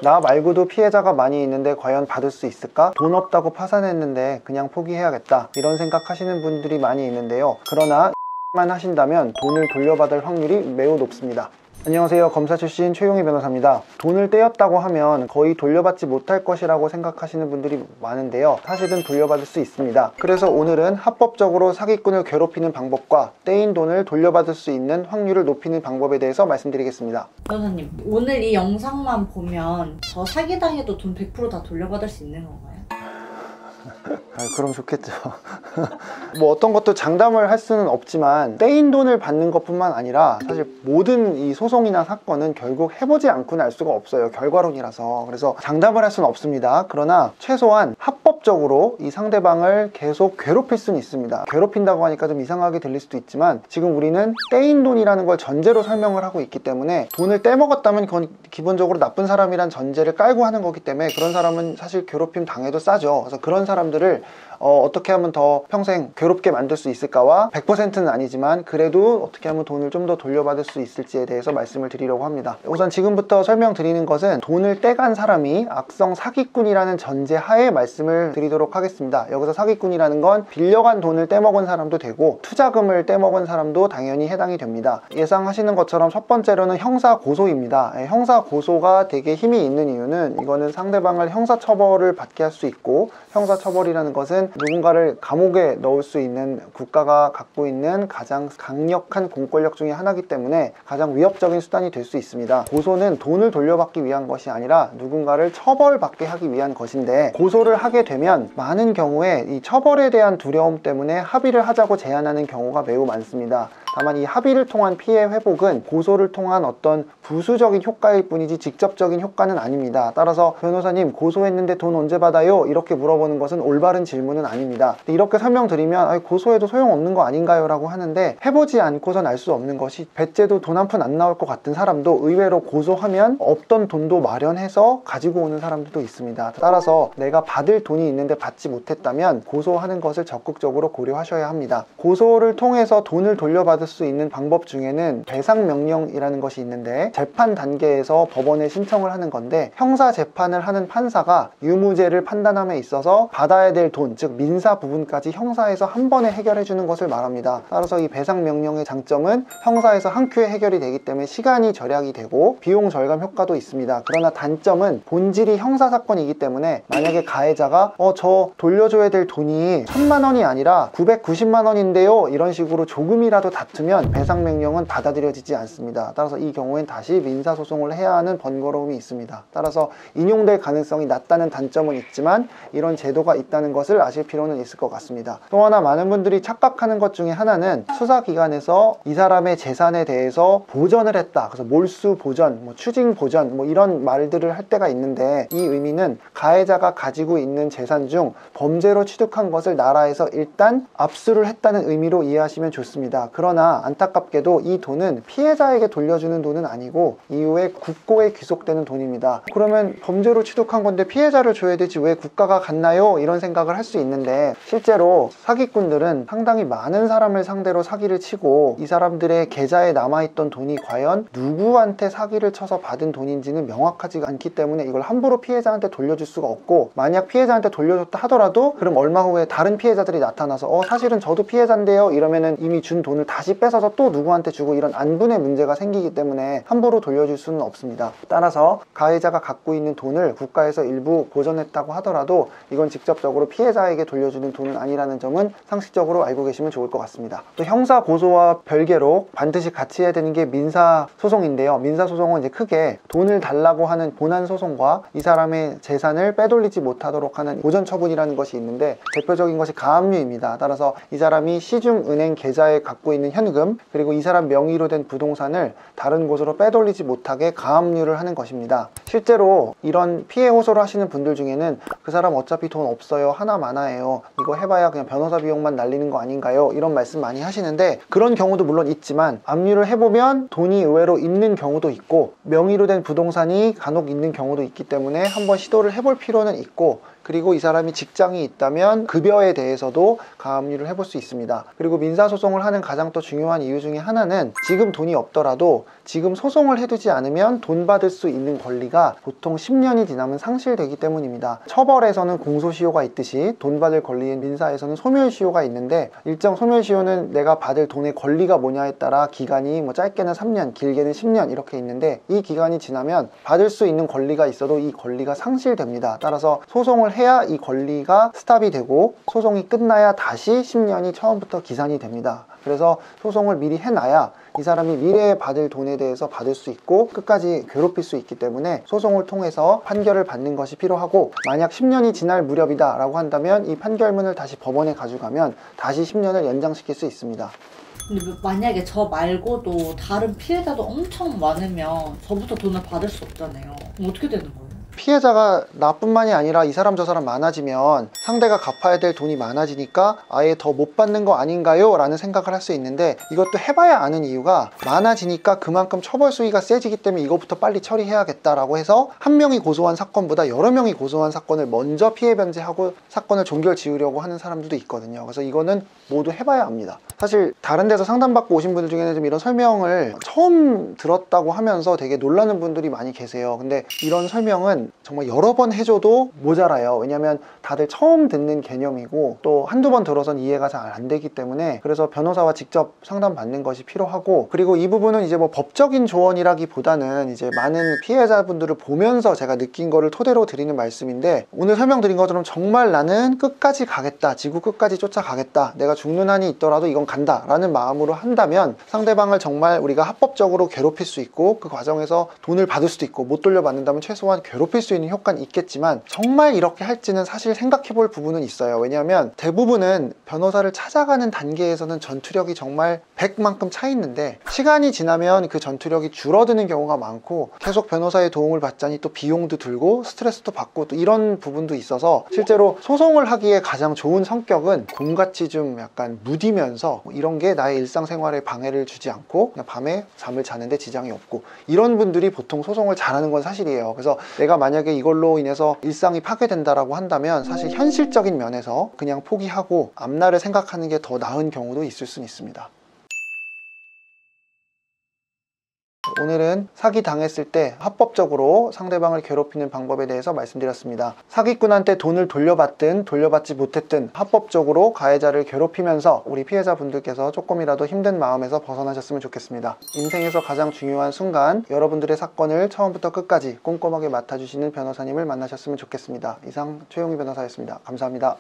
나 말고도 피해자가 많이 있는데 과연 받을 수 있을까? 돈 없다고 파산했는데 그냥 포기해야겠다, 이런 생각하시는 분들이 많이 있는데요. 그러나 만 하신다면 돈을 돌려받을 확률이 매우 높습니다. 안녕하세요, 검사 출신 최용희 변호사입니다. 돈을 떼었다고 하면 거의 돌려받지 못할 것이라고 생각하시는 분들이 많은데요, 사실은 돌려받을 수 있습니다. 그래서 오늘은 합법적으로 사기꾼을 괴롭히는 방법과 떼인 돈을 돌려받을 수 있는 확률을 높이는 방법에 대해서 말씀드리겠습니다. 변호사님, 오늘 이 영상만 보면 저 사기당해도 돈 100% 다 돌려받을 수 있는 건가요? 그럼 좋겠죠. 뭐 어떤 것도 장담을 할 수는 없지만 떼인 돈을 받는 것뿐만 아니라 사실 모든 이 소송이나 사건은 결국 해보지 않고는 알 수가 없어요. 결과론이라서. 그래서 장담을 할 수는 없습니다. 그러나 최소한 합법적으로 이 상대방을 계속 괴롭힐 수는 있습니다. 괴롭힌다고 하니까 좀 이상하게 들릴 수도 있지만 지금 우리는 떼인 돈이라는 걸 전제로 설명을 하고 있기 때문에 돈을 떼먹었다면 그건 기본적으로 나쁜 사람이란 전제를 깔고 하는 거기 때문에 그런 사람은 사실 괴롭힘 당해도 싸죠. 그래서 그런 사람들을 어떻게 하면 더 평생 괴롭게 만들 수 있을까와 100%는 아니지만 그래도 어떻게 하면 돈을 좀 더 돌려받을 수 있을지에 대해서 말씀을 드리려고 합니다. 우선 지금부터 설명드리는 것은 돈을 떼간 사람이 악성 사기꾼이라는 전제 하에 말씀을 드리도록 하겠습니다. 여기서 사기꾼이라는 건 빌려간 돈을 떼먹은 사람도 되고 투자금을 떼먹은 사람도 당연히 해당이 됩니다. 예상하시는 것처럼 첫 번째로는 형사고소입니다. 형사고소가 되게 힘이 있는 이유는 이거는 상대방을 형사처벌을 받게 할 수 있고, 형사처벌이라는 것은 누군가를 감옥에 넣을 수 있는 국가가 갖고 있는 가장 강력한 공권력 중에 하나이기 때문에 가장 위협적인 수단이 될 수 있습니다. 고소는 돈을 돌려받기 위한 것이 아니라 누군가를 처벌받게 하기 위한 것인데, 고소를 하게 되면 많은 경우에 이 처벌에 대한 두려움 때문에 합의를 하자고 제안하는 경우가 매우 많습니다. 다만 이 합의를 통한 피해 회복은 고소를 통한 어떤 부수적인 효과일 뿐이지 직접적인 효과는 아닙니다. 따라서 변호사님, 고소했는데 돈 언제 받아요? 이렇게 물어보는 것은 올바른 질문은 아닙니다. 이렇게 설명드리면 고소해도 소용없는 거 아닌가요? 라고 하는데, 해보지 않고선 알 수 없는 것이, 배째도 돈 한 푼 안 나올 것 같은 사람도 의외로 고소하면 없던 돈도 마련해서 가지고 오는 사람들도 있습니다. 따라서 내가 받을 돈이 있는데 받지 못했다면 고소하는 것을 적극적으로 고려하셔야 합니다. 고소를 통해서 돈을 돌려받을 수 있는 방법 중에는 배상명령이라는 것이 있는데, 재판 단계에서 법원에 신청을 하는 건데, 형사 재판을 하는 판사가 유무죄를 판단함에 있어서 받아야 될 돈, 즉 민사 부분까지 형사에서 한 번에 해결해 주는 것을 말합니다. 따라서 이 배상명령의 장점은 형사에서 한 큐에 해결이 되기 때문에 시간이 절약이 되고 비용 절감 효과도 있습니다. 그러나 단점은 본질이 형사사건이기 때문에 만약에 가해자가 저 돌려줘야 될 돈이 1000만 원이 아니라 990만 원인데요, 이런 식으로 조금이라도 다투면 배상명령은 받아들여지지 않습니다. 따라서 이 경우엔 다시 민사소송을 해야 하는 번거로움이 있습니다. 따라서 인용될 가능성이 낮다는 단점은 있지만 이런 제도가 있다는 것을 아실 필요는 있을 것 같습니다. 또 하나 많은 분들이 착각하는 것 중에 하나는 수사기관에서 이 사람의 재산에 대해서 보전을 했다, 그래서 몰수 보전, 추징 보전, 이런 말들을 할 때가 있는데, 이 의미는 가해자가 가지고 있는 재산 중 범죄로 취득한 것을 나라에서 일단 압수를 했다는 의미로 이해하시면 좋습니다. 그러나 안타깝게도 이 돈은 피해자에게 돌려주는 돈은 아니고 이후에 국고에 귀속되는 돈입니다. 그러면 범죄로 취득한 건데 피해자를 줘야 되지 왜 국가가 갖나요? 이런 생각을 할 수 있는데, 실제로 사기꾼들은 상당히 많은 사람을 상대로 사기를 치고 이 사람들의 계좌에 남아있던 돈이 과연 누구한테 사기를 쳐서 받은 돈인지는 명확하지 않기 때문에 이걸 함부로 피해자한테 돌려줄 수가 없고, 만약 피해자한테 돌려줬다 하더라도 그럼 얼마 후에 다른 피해자들이 나타나서 사실은 저도 피해자인데요, 이러면은 이미 준 돈을 다시 뺏어서 또 누구한테 주고, 이런 안분의 문제가 생기기 때문에 함부로 돌려줄 수는 없습니다. 따라서 가해자가 갖고 있는 돈을 국가에서 일부 보전했다고 하더라도 이건 직접적으로 피해자에게 돌려주는 돈은 아니라는 점은 상식적으로 알고 계시면 좋을 것 같습니다. 또 형사고소와 별개로 반드시 같이 해야 되는 게 민사소송인데요, 민사소송은 이제 크게 돈을 달라고 하는 본안소송과 이 사람의 재산을 빼돌리지 못하도록 하는 보전처분이라는 것이 있는데, 대표적인 것이 가압류입니다. 따라서 이 사람이 시중은행 계좌에 갖고 있는 현금, 그리고 이 사람 명의로 된 부동산을 다른 곳으로 빼돌리지 못하게 가압류를 하는 것입니다. 실제로 이런 피해 호소를 하시는 분들 중에는 그 사람 어차피 돈 없어요, 하나 많아요, 이거 해봐야 그냥 변호사 비용만 날리는 거 아닌가요? 이런 말씀 많이 하시는데, 그런 경우도 물론 있지만 압류를 해보면 돈이 의외로 있는 경우도 있고 명의로 된 부동산이 간혹 있는 경우도 있기 때문에 한번 시도를 해볼 필요는 있고, 그리고 이 사람이 직장이 있다면 급여에 대해서도 가압류를 해볼 수 있습니다. 그리고 민사소송을 하는 가장 또 중요한 이유 중에 하나는 지금 돈이 없더라도 지금 소송을 해두지 않으면 돈 받을 수 있는 권리가 보통 10년이 지나면 상실되기 때문입니다. 처벌에서는 공소시효가 있듯이 돈 받을 권리인 민사에서는 소멸시효가 있는데, 일정 소멸시효는 내가 받을 돈의 권리가 뭐냐에 따라 기간이 뭐 짧게는 3년, 길게는 10년 이렇게 있는데, 이 기간이 지나면 받을 수 있는 권리가 있어도 이 권리가 상실됩니다. 따라서 소송을 해야 이 권리가 스탑이 되고 소송이 끝나야 다시 10년이 처음부터 기산이 됩니다. 그래서 소송을 미리 해놔야 이 사람이 미래에 받을 돈에 대해서 받을 수 있고 끝까지 괴롭힐 수 있기 때문에 소송을 통해서 판결을 받는 것이 필요하고, 만약 10년이 지날 무렵이다 라고 한다면 이 판결문을 다시 법원에 가져가면 다시 10년을 연장시킬 수 있습니다. 근데 만약에 저 말고도 다른 피해자도 엄청 많으면 저부터 돈을 받을 수 없잖아요. 그럼 어떻게 되는 거예요? 피해자가 나뿐만이 아니라 이 사람 저 사람 많아지면 상대가 갚아야 될 돈이 많아지니까 아예 더 못 받는 거 아닌가요? 라는 생각을 할 수 있는데, 이것도 해봐야 아는 이유가 많아지니까 그만큼 처벌 수위가 세지기 때문에 이것부터 빨리 처리해야겠다라고 해서 한 명이 고소한 사건보다 여러 명이 고소한 사건을 먼저 피해 변제하고 사건을 종결 지으려고 하는 사람들도 있거든요. 그래서 이거는 모두 해봐야 합니다. 사실 다른 데서 상담받고 오신 분들 중에는 좀 이런 설명을 처음 들었다고 하면서 되게 놀라는 분들이 많이 계세요. 근데 이런 설명은 정말 여러 번 해줘도 모자라요. 왜냐면 다들 처음 듣는 개념이고 또 한두 번 들어선 이해가 잘 안 되기 때문에, 그래서 변호사와 직접 상담받는 것이 필요하고, 그리고 이 부분은 이제 뭐 법적인 조언이라기보다는 이제 많은 피해자분들을 보면서 제가 느낀 거를 토대로 드리는 말씀인데, 오늘 설명드린 것처럼 정말 나는 끝까지 가겠다, 지구 끝까지 쫓아가겠다, 내가 죽는 한이 있더라도 이건 간다 라는 마음으로 한다면 상대방을 정말 우리가 합법적으로 괴롭힐 수 있고, 그 과정에서 돈을 받을 수도 있고, 못 돌려받는다면 최소한 괴롭힐 수 있는 효과는 있겠지만, 정말 이렇게 할지는 사실 생각해 볼 부분은 있어요. 왜냐하면 대부분은 변호사를 찾아가는 단계에서는 전투력이 정말 100만큼 차 있는데, 시간이 지나면 그 전투력이 줄어드는 경우가 많고, 계속 변호사의 도움을 받자니 또 비용도 들고 스트레스도 받고 또 이런 부분도 있어서, 실제로 소송을 하기에 가장 좋은 성격은 곰같이 좀 약간 무디면서 이런 게 나의 일상생활에 방해를 주지 않고 그냥 밤에 잠을 자는데 지장이 없고, 이런 분들이 보통 소송을 잘하는 건 사실이에요. 그래서 내가 만약에 이걸로 인해서 일상이 파괴된다라고 한다면 사실 현실적인 면에서 그냥 포기하고 앞날을 생각하는 게 더 나은 경우도 있을 수는 있습니다. 오늘은 사기 당했을 때 합법적으로 상대방을 괴롭히는 방법에 대해서 말씀드렸습니다. 사기꾼한테 돈을 돌려받든 돌려받지 못했든 합법적으로 가해자를 괴롭히면서 우리 피해자분들께서 조금이라도 힘든 마음에서 벗어나셨으면 좋겠습니다. 인생에서 가장 중요한 순간, 여러분들의 사건을 처음부터 끝까지 꼼꼼하게 맡아주시는 변호사님을 만나셨으면 좋겠습니다. 이상 최용희 변호사였습니다. 감사합니다.